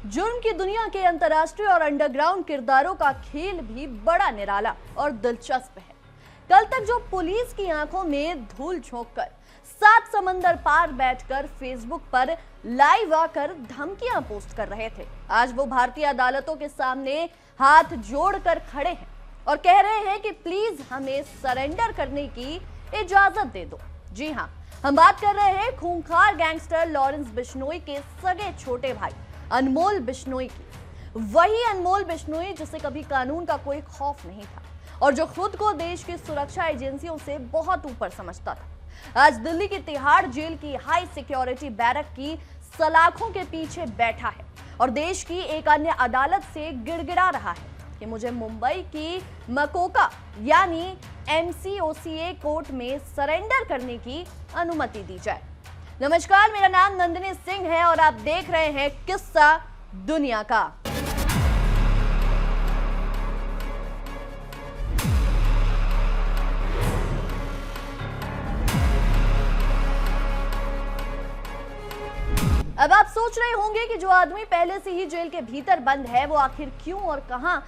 जुर्म की दुनिया के अंतर्राष्ट्रीय और अंडरग्राउंड किरदारों का खेल भी बड़ा निराला और दिलचस्प है। कल तक जो पुलिस की आंखों में धूल झोंककर 7 समंदर पार बैठकर फेसबुक पर लाइव आकर धमकियां पोस्ट कर रहे थे, आज वो भारतीय अदालतों के सामने हाथ जोड़कर खड़े हैं और कह रहे हैं कि प्लीज हमें सरेंडर करने की इजाजत दे दो। जी हां, हम बात कर रहे हैं खूंखार गैंगस्टर लॉरेंस बिश्नोई के सगे छोटे भाई अनमोल बिश्नोई की। वही अनमोल बिश्नोई जिसे कभी कानून का कोई खौफ नहीं था और जो खुद को देश की सुरक्षा एजेंसियों से बहुत ऊपर समझता था, आज दिल्ली की तिहाड़ जेल की हाई सिक्योरिटी बैरक की सलाखों के पीछे बैठा है और देश की एक अन्य अदालत से गिड़गिड़ा रहा है कि मुझे मुंबई की मकोका यानी MCOCA कोर्ट में सरेंडर करने की अनुमति दी जाए। नमस्कार, मेरा नाम नंदिनी सिंह है और आप देख रहे हैं किस्सा दुनिया का। अब आप सोच रहे होंगे कि जो आदमी पहले से ही जेल के भीतर बंद है वो आखिर क्यों और कहां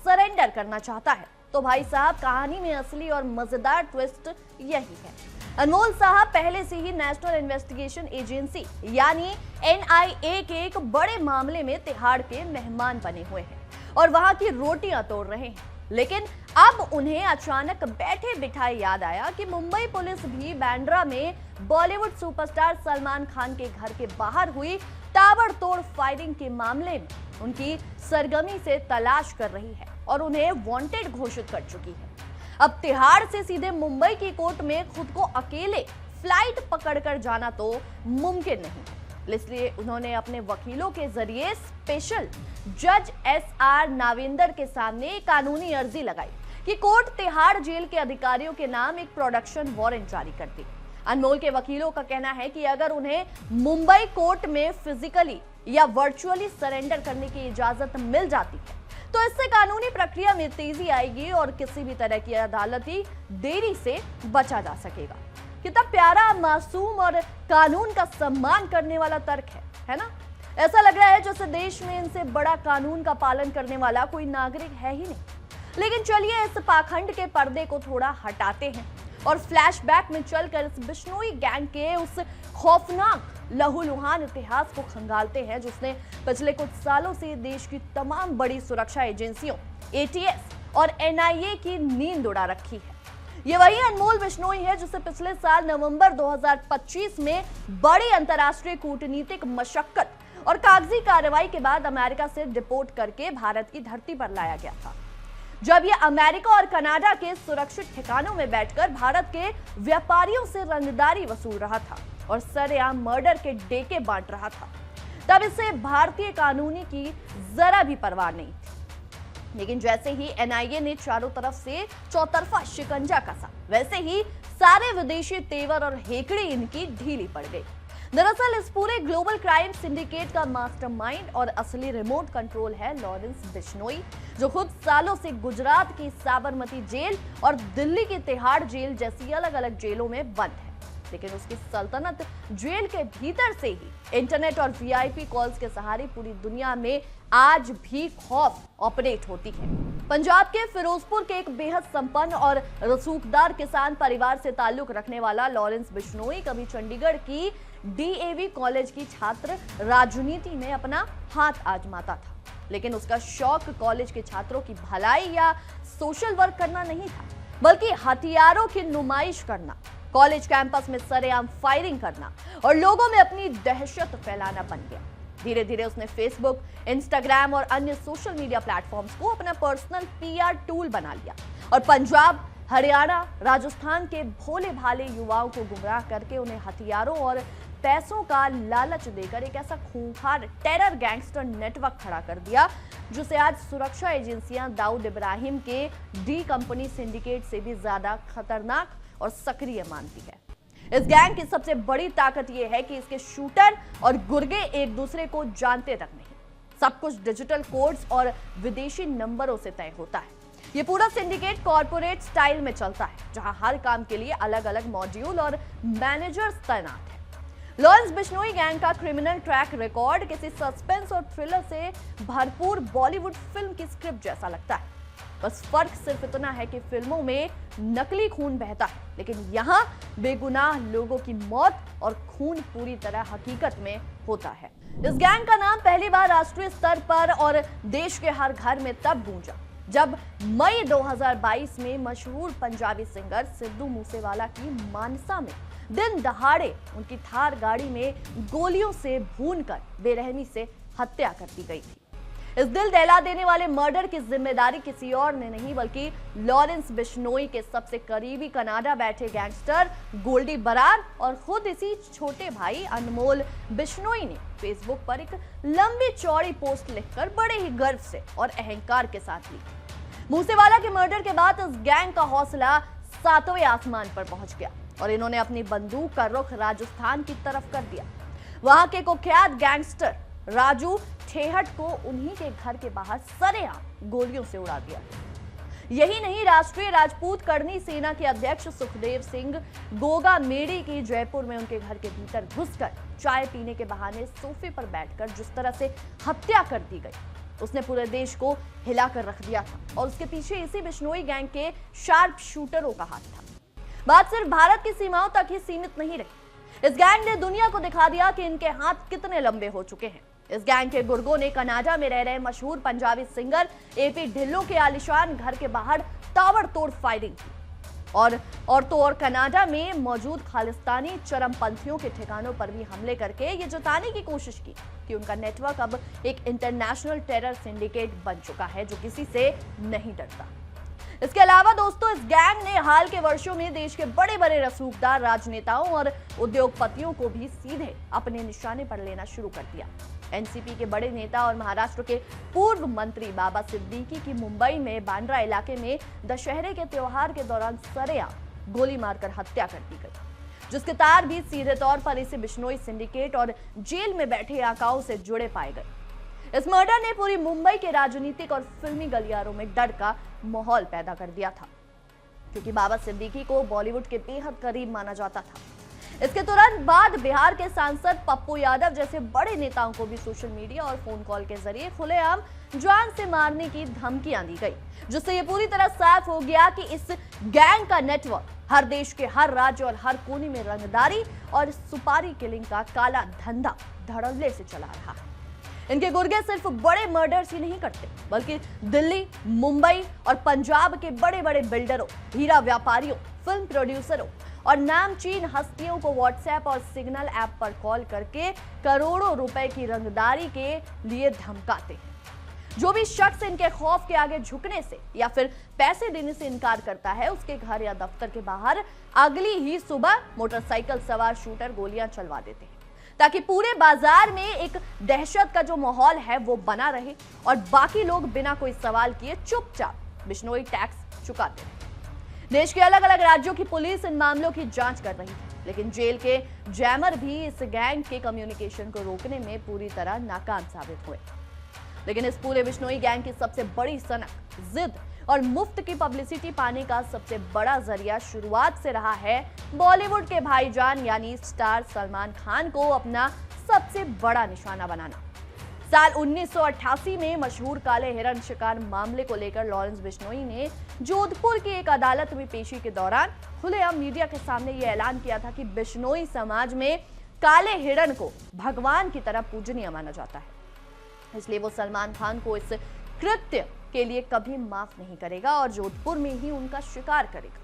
सरेंडर करना चाहता है। तो भाई साहब, कहानी में असली और मजेदार ट्विस्ट यही है। अनमोल साहब पहले से ही नेशनल इन्वेस्टिगेशन एजेंसी यानी NIA के एक बड़े मामले में तिहाड़ के मेहमान बने हुए हैं और वहां की रोटियां तोड़ रहे हैं। लेकिन अब उन्हें अचानक बैठे बिठाए याद आया कि मुंबई पुलिस भी बांद्रा में बॉलीवुड सुपरस्टार सलमान खान के घर के बाहर हुई ताबड़तोड़ फायरिंग के मामले में उनकी सरगर्मी से तलाश कर रही है और उन्हें वांटेड घोषित कर चुकी है। अब तिहाड़ से सीधे मुंबई की कोर्ट में खुद को अकेले फ्लाइट पकड़कर जाना तो मुमकिन नहीं, इसलिए उन्होंने अपने वकीलों के जरिए स्पेशल जज SR नावेंदर के सामने कानूनी अर्जी लगाई कि कोर्ट तिहाड़ जेल के अधिकारियों के नाम एक प्रोडक्शन वारंट जारी कर दी। अनमोल के वकीलों का कहना है कि अगर उन्हें मुंबई कोर्ट में फिजिकली या वर्चुअली सरेंडर करने की इजाजत मिल जाती है तो इससे कानूनी प्रक्रिया में तेजी आएगी और किसी भी तरह की अदालती देरी से बचा जा सकेगा। कितना प्यारा, मासूम और कानून का सम्मान करने वाला तर्क है ना? ऐसा लग रहा है जैसे देश में इनसे बड़ा कानून का पालन करने वाला कोई नागरिक है ही नहीं। लेकिन चलिए इस पाखंड के पर्दे को थोड़ा हटाते हैं और फ्लैशबैक में चलकर इस बिश्नोई गैंग के उस खौफनाक लहूलुहान इतिहास को खंगालते हैं जिसने पिछले कुछ सालों से देश की तमाम बड़ी सुरक्षा एजेंसियों ATS और NIA की नींद उड़ा रखी है। ये वही अनमोल बिश्नोई है जिसे पिछले साल नवंबर 2025 में बड़ी अंतर्राष्ट्रीय कूटनीतिक मशक्कत और कागजी कार्रवाई के बाद अमेरिका से डिपोर्ट करके भारत की धरती पर लाया गया था, जब यह अमेरिका और कनाडा के सुरक्षित ठिकानों में बैठकर भारत के व्यापारियों से रंगदारी वसूल रहा था और सरेआम मर्डर के डेके बांट रहा था। तब इसे भारतीय कानूनी की जरा भी परवाह नहीं थी। लेकिन जैसे ही NIA ने चारों तरफ से चौतरफा शिकंजा कसा, वैसे ही सारे विदेशी तेवर और हेकड़ी इनकी ढीली पड़ गई। दरअसल इस पूरे ग्लोबल क्राइम सिंडिकेट का मास्टरमाइंड और असली रिमोट कंट्रोल है लॉरेंस बिश्नोई, जो खुद सालों से गुजरात की साबरमती जेल और दिल्ली की तिहाड़ जेल जैसी अलग अलग जेलों में बंद है। लेकिन उसकी सल्तनत जेल के भीतर से ही इंटरनेट और VIP कॉल्स के सहारे पूरी दुनिया में आज भी खौफ ऑपरेट होती है। पंजाब के फिरोजपुर के एक बेहद संपन्न और रसूखदार किसान परिवार से ताल्लुक रखने वाला लॉरेंस बिश्नोई कभी चंडीगढ़ की DAV कॉलेज की छात्र राजनीति में अपना हाथ आजमाता था, लेकिन उसका शौक कॉलेज के छात्रों की भलाई या सोशल वर्क करना नहीं था, बल्कि हथियारों की नुमाइश करना, कॉलेज कैंपस में सरेआम फायरिंग करना और लोगों में अपनी दहशत फैलाना बन गया। धीरे धीरे उसने फेसबुक, इंस्टाग्राम और अन्य सोशल मीडिया प्लेटफॉर्म्स को अपना पर्सनल PR टूल बना लिया और पंजाब, हरियाणा, राजस्थान के भोले भाले युवाओं को गुमराह करके उन्हें हथियारों और पैसों का लालच देकर एक ऐसा खूंखार टेरर गैंगस्टर नेटवर्क खड़ा कर दिया जिसे आज सुरक्षा एजेंसियां दाऊद इब्राहिम के D कंपनी सिंडिकेट से भी ज्यादा खतरनाक और सक्रिय मानती है। इस गैंग की सबसे बड़ी ताकत यह है कि इसके शूटर और गुर्गे एक दूसरे को जानते तक नहीं। सब कुछ डिजिटल कोड्स और विदेशी नंबरों से तय होता है। ये पूरा सिंडिकेट कॉर्पोरेट स्टाइल में चलता है, जहां हर काम के लिए अलग अलग मॉड्यूल और मैनेजर्स तैनात हैं। लॉरेंस बिश्नोई गैंग का क्रिमिनल ट्रैक रिकॉर्ड किसी सस्पेंस और थ्रिलर से भरपूर बॉलीवुड फिल्म की स्क्रिप्ट जैसा लगता है। बस फर्क सिर्फ इतना है कि फिल्मों में नकली खून बहता है, लेकिन यहाँ बेगुनाह लोगों की मौत और खून पूरी तरह हकीकत में होता है। इस गैंग का नाम पहली बार राष्ट्रीय स्तर पर और देश के हर घर में तब गूंजा जब मई 2022 में मशहूर पंजाबी सिंगर सिद्धू मूसेवाला की मानसा में दिन दहाड़े उनकी थार गाड़ी में गोलियों से भूनकर बेरहमी से हत्या कर दी गई थी। इस दिल दहला देने वाले मर्डर की जिम्मेदारी किसी और ने नहीं बल्कि लॉरेंस बिश्नोई के सबसे करीबी कनाडा बैठे गैंगस्टर गोल्डी बरार और खुद इसी छोटे भाई अनमोल बिश्नोई ने फेसबुक पर एक लंबी चौड़ी पोस्ट लिखकर बड़े ही गर्व से और अहंकार के साथ ली। मूसेवाला के मर्डर के बाद इस गैंग का हौसला 7वें आसमान पर पहुंच गया और इन्होंने अपनी बंदूक का रुख राजस्थान की तरफ कर दिया। वहां के कुख्यात गैंगस्टर राजू ठेहट को उन्हीं के घर के बाहर सरेआम गोलियों से उड़ा दिया। यही नहीं, राष्ट्रीय राजपूत करनी सेना के अध्यक्ष सुखदेव सिंह गोगा मेड़ी की जयपुर में उनके घर के भीतर घुसकर चाय पीने के बहाने सोफे पर बैठकर जिस तरह से हत्या कर दी गई, उसने पूरे देश को हिलाकर रख दिया था और उसके पीछे इसी बिश्नोई गैंग के शार्प शूटरों का हाथ था। बात सिर्फ भारत की सीमाओं तक ही सीमित नहीं रही। इस गैंग ने दुनिया को दिखा दिया कि इनके हाथ कितने लंबे हो चुके हैं। इस गैंग के गुर्गों ने कनाडा में रह रहे मशहूर पंजाबी सिंगर एपी ढिल्लों के आलिशान घर के बाहर ताबड़तोड़ फायरिंग की और कनाडा में मौजूद खालिस्तानी चरमपंथियों के ठिकानों पर भी हमले करके ये जताने की कोशिश की कि उनका नेटवर्क अब एक इंटरनेशनल टेरर सिंडिकेट बन चुका है जो किसी से नहीं डरता। इसके अलावा दोस्तों, इस गैंग ने हाल के वर्षों में देश के बड़े बड़े रसूखदार राजनेताओं और उद्योगपतियों को भी सीधे अपने निशाने पर लेना शुरू कर दिया। एनसीपी के बड़े नेता और महाराष्ट्र के पूर्व मंत्री बाबा सिद्दीकी की मुंबई में बांद्रा इलाके में दशहरे के त्योहार के दौरान सरेआम गोली मारकर हत्या कर दी गई, जिसके तार भी सीधे तौर पर इसे बिश्नोई सिंडिकेट और जेल में बैठे आकाओं से जुड़े पाए गए। इस मर्डर ने पूरी मुंबई के राजनीतिक और फिल्मी गलियारों में डर का माहौल पैदा कर दिया था, क्योंकि बाबा सिद्दीकी को बॉलीवुड के बेहद करीब माना जाता था। इसके तुरंत बाद बिहार के सांसद पप्पू यादव जैसे बड़े नेताओं को भी सोशल मीडिया और फोन कॉल के जरिए खुलेआम जान से मारने की धमकियां दी गई, जिससे ये पूरी तरह साफ हो गया कि इस गैंग का नेटवर्क हर देश के हर राज्य और हर कोने में रंगदारी और सुपारी किलिंग का काला धंधा धड़ल्ले से चला रहा है। इनके गुर्गे सिर्फ बड़े मर्डर्स ही नहीं करते, बल्कि दिल्ली, मुंबई और पंजाब के बड़े बड़े बिल्डरों, हीरा व्यापारियों, फिल्म प्रोड्यूसरों और नामचीन हस्तियों को व्हाट्सएप और सिग्नल ऐप पर कॉल करके करोड़ों रुपए की रंगदारी के लिए धमकाते हैं। जो भी शख्स इनके खौफ के आगे झुकने से या फिर पैसे देने से इनकार करता है, उसके घर या दफ्तर के बाहर अगली ही सुबह मोटरसाइकिल सवार शूटर गोलियां चलवा देते हैं, ताकि पूरे बाजार में एक दहशत का जो माहौल है वो बना रहे और बाकी लोग बिना कोई सवाल किए चुपचाप बिश्नोई टैक्स चुकाते रहे। देश के अलग अलग राज्यों की पुलिस इन मामलों की जांच कर रही है, लेकिन जेल के जैमर भी इस गैंग के कम्युनिकेशन को रोकने में पूरी तरह नाकाम साबित हुए। लेकिन इस पूरे बिश्नोई गैंग की सबसे बड़ी सनक, जिद और मुफ्त की पब्लिसिटी पाने का सबसे बड़ा जरिया शुरुआत से रहा है बॉलीवुड के भाईजान यानी स्टार सलमान खान को अपना सबसे बड़ा निशाना बनाना। साल 1988 में मशहूर काले हिरण शिकार मामले को लेकर लॉरेंस बिश्नोई ने जोधपुर की एक अदालत में पेशी के दौरान खुलेआम मीडिया के सामने यह ऐलान किया था कि बिश्नोई समाज में काले हिरण को भगवान की तरह पूजनीय माना जाता है, इसलिए वो सलमान खान को इस कृत्य के लिए कभी माफ नहीं करेगा और जोधपुर में ही उनका शिकार करेगा।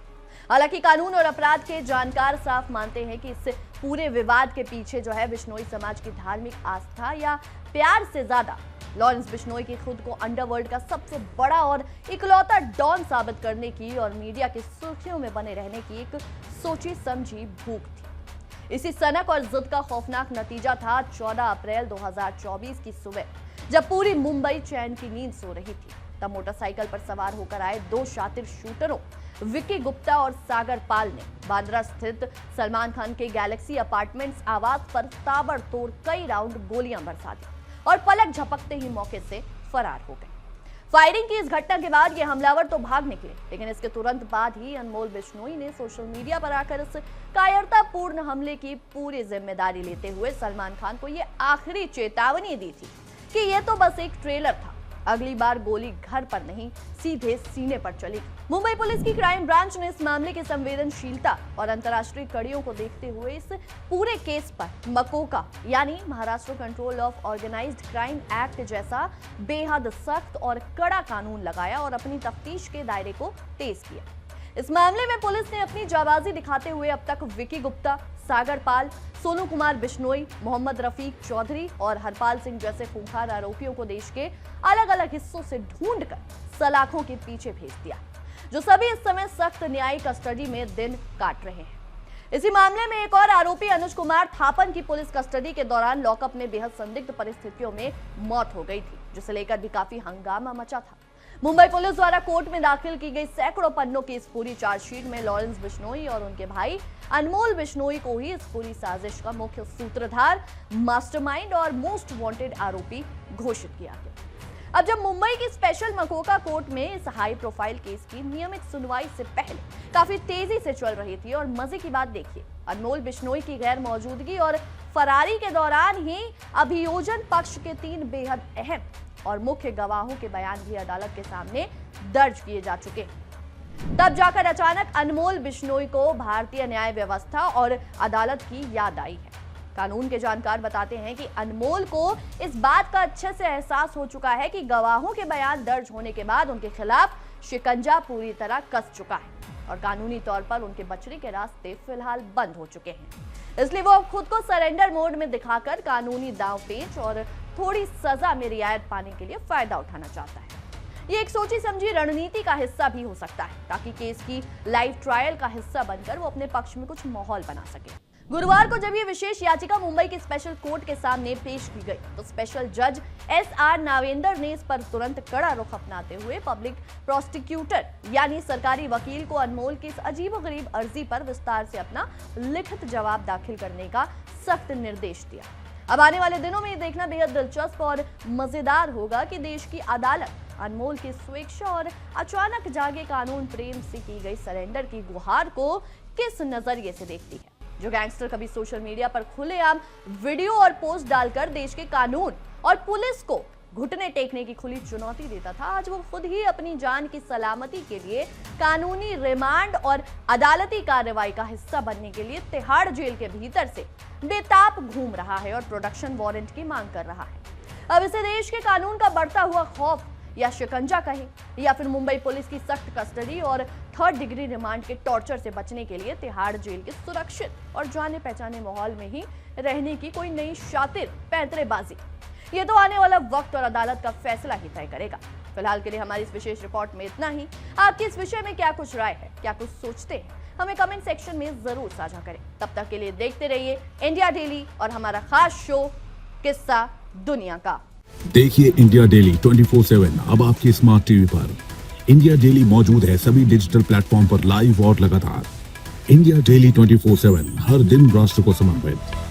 हालांकि कानून और अपराध के जानकार साफ मानते हैं कि इस पूरे विवाद के पीछे जो है बिश्नोई समाज की धार्मिक आस्था या प्यार से ज्यादा लॉरेंस बिश्नोई की खुद को अंडरवर्ल्ड का सबसे बड़ा और इकलौता डॉन साबित करने की और मीडिया की सुर्खियों में बने रहने की एक सोची समझी भूख थी। इसी सनक और जिद का खौफनाक नतीजा था 14 अप्रैल 2024 की सुबह, जब पूरी मुंबई चैन की नींद सो रही थी। तब मोटरसाइकिल पर सवार होकर आए दो शातिर शूटरों विक्की गुप्ता और सागर पाल ने बांद्रा स्थित सलमान खान के गैलेक्सी अपार्टमेंट्स आवास पर ताबड़तोड़ कई राउंड गोलियां बरसा दी और पलक झपकते ही मौके से फरार हो गए। फायरिंग की इस घटना के बाद ये हमलावर तो भाग निकले, लेकिन इसके तुरंत बाद ही अनमोल बिश्नोई ने सोशल मीडिया पर आकर इस कायरतापूर्ण हमले की पूरी जिम्मेदारी लेते हुए सलमान खान को ये आखिरी चेतावनी दी थी कि ये तो बस एक ट्रेलर था, अगली बार गोली घर पर नहीं सीधे सीने पर चलेगी। मुंबई पुलिस की क्राइम ब्रांच ने इस मामले की संवेदनशीलता और अंतर्राष्ट्रीय कड़ियों को देखते हुए इस पूरे केस पर मकोका यानी Maharashtra control of organised crime act जैसा बेहद सख्त और कड़ा कानून लगाया और अपनी तफ्तीश के दायरे को तेज किया। इस मामले में पुलिस ने अपनी जाबाजी दिखाते हुए अब तक विकी गुप्ता, सागर पाल, सोनू कुमार बिश्नोई, मोहम्मद रफीक चौधरी और हरपाल सिंह जैसे खूंखार आरोपियों को देश के अलग अलग हिस्सों से ढूंढकर सलाखों के पीछे भेज दिया, जो सभी इस समय सख्त न्यायिक कस्टडी में दिन काट रहे हैं। इसी मामले में एक और आरोपी अनुज कुमार थापन की पुलिस कस्टडी के दौरान लॉकअप में बेहद संदिग्ध परिस्थितियों में मौत हो गई थी, जिसे लेकर भी काफी हंगामा मचा था। मुंबई पुलिस द्वारा कोर्ट में दाखिल की गई सैकड़ों पन्नों की इस पूरी चार्जशीट में लॉरेंस बिश्नोई और उनके भाई अनमोल बिश्नोई को ही इस पूरी साजिश का मुख्य सूत्रधार, मास्टरमाइंड और मोस्ट वांटेड आरोपी घोषित किया गया। अब जब मुंबई की स्पेशल मकोका कोर्ट में इस हाई प्रोफाइल केस की नियमित सुनवाई से पहले काफी तेजी से चल रही थी, और मजे की बात देखिए, अनमोल बिश्नोई की गैर मौजूदगी और फरारी के दौरान ही अभियोजन पक्ष के 3 बेहद अहम और मुख्य गवाहों के बयान भी अदालत के सामने दर्ज किए जा चुके हैं। तब जाकर अचानक अनमोल बिश्नोई को भारतीय न्याय व्यवस्था और अदालत की याद आई है। कानून के जानकार बताते हैं कि अनमोल को इस बात का अच्छे से एहसास हो चुका है कि गवाहों के बयान दर्ज होने के बाद उनके खिलाफ शिकंजा पूरी तरह कस चुका है और कानूनी तौर पर उनके बचने के रास्ते फिलहाल बंद हो चुके हैं। इसलिए वो खुद को सरेंडर मोड में दिखाकर कानूनी दांवपेच और थोड़ी सजा में रियायत पाने के लिए फायदा उठाना चाहता है। ये एक सोची समझी रणनीति का हिस्सा भी हो सकता है, ताकि केस की लाइव ट्रायल का हिस्सा बनकर वो अपने पक्ष में कुछ माहौल बना सके। गुरुवार को जब ये विशेष याचिका मुंबई की स्पेशल कोर्ट के सामने पेश की गई, तो स्पेशल जज SR नावेंदर ने इस पर तुरंत कड़ा रुख अपनाते हुए पब्लिक प्रोसिक्यूटर यानी सरकारी वकील को अनमोल की इस अजीबोगरीब अर्जी पर विस्तार से अपना लिखित जवाब दाखिल करने का सख्त निर्देश दिया। अब आने वाले दिनों में ये देखना बेहद दिलचस्प और मजेदार होगा कि देश की अदालत अनमोल की स्वेच्छा और अचानक जागे कानून प्रेम से की गई सरेंडर की गुहार को किस नजरिए से देखती है। जो गैंगस्टर कभी सोशल मीडिया पर खुलेआम वीडियो और पोस्ट डालकर देश के कानून और पुलिस को घुटने टेकने की खुली चुनौती देता था, आज वो खुद ही अपनी जान की सलामती के लिए कानूनी रिमांड और अदालती कार्रवाई का हिस्सा बनने के लिए तिहाड़ जेल के भीतर से बेताब घूम रहा है और प्रोडक्शन वारंट की मांग कर रहा है। अब इसे देश के कानून का बढ़ता हुआ खौफ या शिकंजा कहें, या फिर मुंबई पुलिस की सख्त कस्टडी और 3rd डिग्री रिमांड के टॉर्चर से बचने के लिए तिहाड़ जेल के सुरक्षित और जाने पहचाने माहौल में ही रहने की कोई नई शातिर पैंतरेबाजी, ये तो आने वाला वक्त और अदालत का फैसला ही तय करेगा। फिलहाल के लिए हमारी इस विशेष रिपोर्ट में इतना ही। आपकी इस विषय में क्या कुछ राय है, क्या कुछ सोचते हैं, हमें कमेंट सेक्शन में जरूर साझा करें। तब तक के लिए देखते रहिए इंडिया डेली और हमारा खास शो किस्सा दुनिया का। देखिए इंडिया डेली 24/7 अब आपके स्मार्ट टीवी पर। इंडिया डेली मौजूद है सभी डिजिटल प्लेटफॉर्म पर लाइव और लगातार। इंडिया डेली 24/7 हर दिन राष्ट्र को समर्पित।